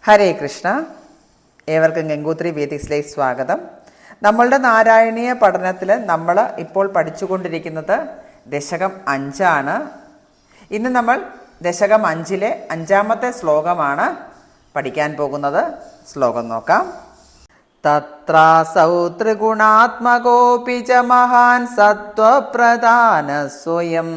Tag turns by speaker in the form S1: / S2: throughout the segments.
S1: ഹരേ കൃഷ്ണ. ഏവർക്കും ഗംഗോത്രി വേദിക്സിലേക്ക് സ്വാഗതം. നമ്മളുടെ നാരായണീയ പഠനത്തിൽ നമ്മൾ ഇപ്പോൾ പഠിച്ചുകൊണ്ടിരിക്കുന്നത് ദശകം 5 ആണ്. ഇന്ന് നമ്മൾ ദശകം 5-ലെ 5-ാമത്തെ ശ്ലോകമാണ് പഠിക്കാൻ പോകുന്നത്. ശ്ലോകം നോക്കാം. തത്രാസൗ ത്രിഗുണാത്മകോപി ച മഹാൻ സത്വപ്രധാന സ്വയം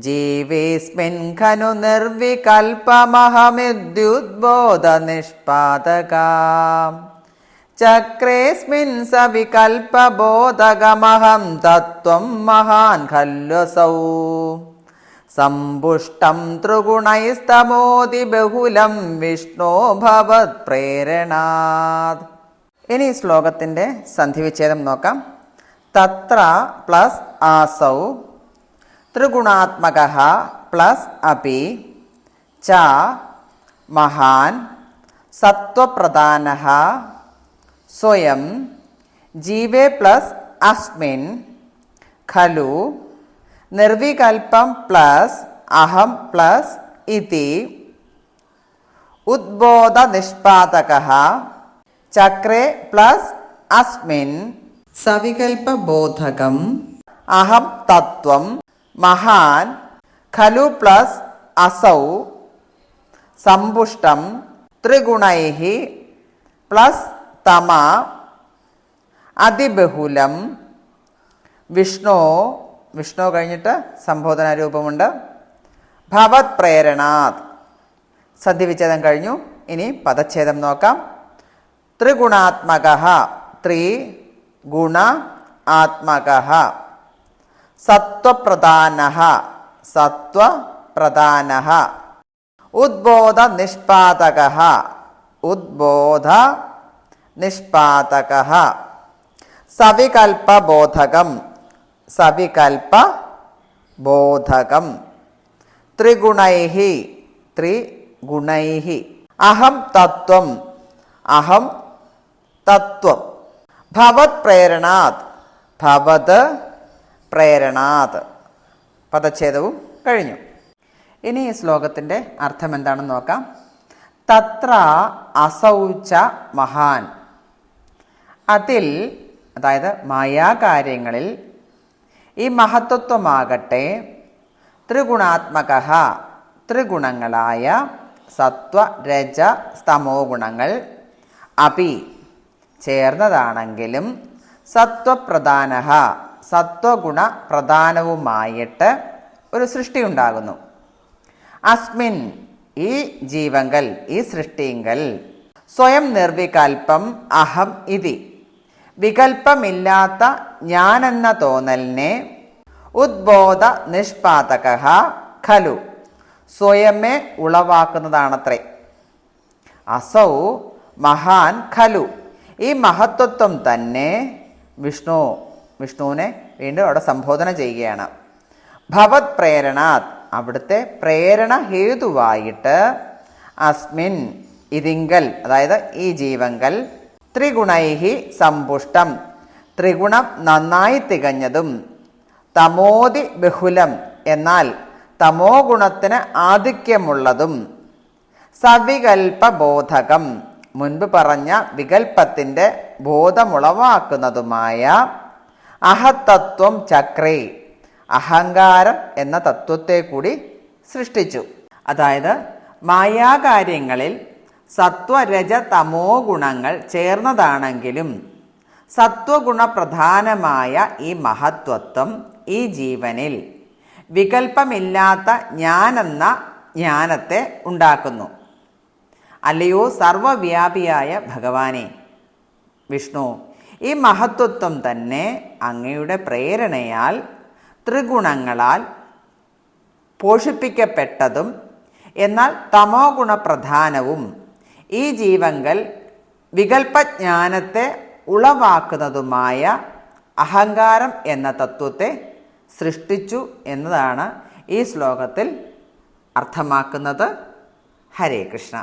S1: ജീവേസ്മിൻ ഖനു നിർവികൽപമഹമിദ്യുദ്ബോധ നിഷ്പാദകാം ചക്രേസ്മിൻ സവികൽപബോധകമഹം തത്വം മഹാൻ ഖല്വസൗ സമ്പുഷ്ടം ത്രിഗുണൈസ്തമോതി ബഹുലം വിഷ്ണോ ഭവത് പ്രേരണാത്. ഇനി ഈ ശ്ലോകത്തിൻ്റെ സന്ധിവിച്ഛേദം നോക്കാം. തത്ര പ്ലസ് ആസൗ ത്രിഗുണാത്മകഃ പ്ലസ് അപി ച മഹാൻ സത്വപ്രധാനഃ സ്വയം ജീവേ പ്ലസ് അസ്മിൻ ഖലു നിർവികൽപം പ്ലസ് അഹം പ്ലസ് ഇതി ഉദ്ബോധ നിഷ്പാദകഃ ചക്രേ പ്ലസ് അസ്മിൻ സവികൽപബോധകം അഹം തത്വം മഹാൻ ഖലു പ്ലസ് അസൗ സമ്പുഷ്ടം ത്രിഗുണൈഃ പ്ലസ് തമ അതിബഹുലം വിഷ്ണു കഴിഞ്ഞിട്ട് സംബോധന രൂപമുണ്ട്. ഭവത് പ്രേരണാത്. സന്ധിവിച്ഛേദം കഴിഞ്ഞു. ഇനി പദച്ഛേദം നോക്കാം. ത്രിഗുണാത്മകഃ ത്രിഗുണ ആത്മകഃ സത്വപ്രധാനഃ സത്വപ്രധാനഃ ഉദ്ബോധ നിഷ്പാദകഃ ഉദ്ബോധ നിഷ്പാദകഃ സവികൽപബോധകം സവികൽപബോധകം ത്രിഗുണൈഃ ത്രിഗുണൈഃ അഹം തത്വം അഹം തത്വം ഭവത് പ്രേരണാത് ഭവത് പ്രേരണാത്. പദച്ഛേദവും കഴിഞ്ഞു. ഇനി ഈ ശ്ലോകത്തിൻ്റെ അർത്ഥം എന്താണെന്ന് നോക്കാം. തത്ര അസൗച മഹാൻ. അതിൽ, അതായത് മായാകാര്യങ്ങളിൽ ഈ മഹത്വത്വമാകട്ടെ ത്രിഗുണാത്മകഃ ത്രിഗുണങ്ങളായ സത്വ രജ സ്തമോ ഗുണങ്ങൾ അപി ചേർന്നതാണെങ്കിലും സത്വപ്രധാനഃ സത്വഗുണ പ്രധാനവുമായിട്ട് ഒരു സൃഷ്ടി ഉണ്ടാകുന്നു. അസ്മിൻ ഈ ജീവങ്കൽ ഈ സൃഷ്ടിങ്കൽ സ്വയം നിർവികൽപ്പം അഹം ഇതി വികൽപ്പമില്ലാത്ത ഞാനെന്ന തോന്നലിനെ ഉദ്ബോധ നിഷ്പാദകഃ ഖലു സ്വയമേ ഉളവാക്കുന്നതാണത്രേ. അസൗ മഹാൻ ഖലു ഈ മഹത്വത്വം തന്നെ വിഷ്ണുവിനെ വീണ്ടും അവിടെ സംബോധന ചെയ്യുകയാണ്. ഭവത് പ്രേരണാത് അവിടുത്തെ പ്രേരണ ഹേതുവായിട്ട് അസ്മിൻ ഇതിങ്കൽ, അതായത് ഈ ജീവങ്കൽ ത്രിഗുണൈഃ സമ്പുഷ്ടം ത്രിഗുണം നന്നായി തികഞ്ഞതും തമോതി ബഹുലം എന്നാൽ തമോ ഗുണത്തിന് ആധിക്യമുള്ളതും സവികൽപബോധകം മുൻപ് പറഞ്ഞ വികൽപ്പത്തിൻ്റെ ബോധമുളവാക്കുന്നതുമായ അഹത്തത്വം ചക്രേ അഹങ്കാരം എന്ന തത്വത്തെ കൂടി സൃഷ്ടിച്ചു. അതായത് മായാകാര്യങ്ങളിൽ സത്വരജ തമോ ഗുണങ്ങൾ ചേർന്നതാണെങ്കിലും സത്വഗുണപ്രധാനമായ ഈ മഹത്വത്വം ഈ ജീവനിൽ വികൽപ്പമില്ലാത്ത ഞാനെന്ന ജ്ഞാനത്തെ ഉണ്ടാക്കുന്നു. അല്ലയോ സർവവ്യാപിയായ ഭഗവാനെ വിഷ്ണു, ഈ മഹത്വത്വം തന്നെ അങ്ങയുടെ പ്രേരണയാൽ ത്രിഗുണങ്ങളാൽ പോഷിപ്പിക്കപ്പെട്ടതും എന്നാൽ തമോ ഗുണപ്രധാനവും ഈ ജീവങ്കൽ വികൽപ്പജ്ഞാനത്തെ ഉളവാക്കുന്നതുമായ അഹങ്കാരം എന്ന തത്വത്തെ സൃഷ്ടിച്ചു എന്നതാണ് ഈ ശ്ലോകത്തിൽ അർത്ഥമാക്കുന്നത്. ഹരേ കൃഷ്ണ.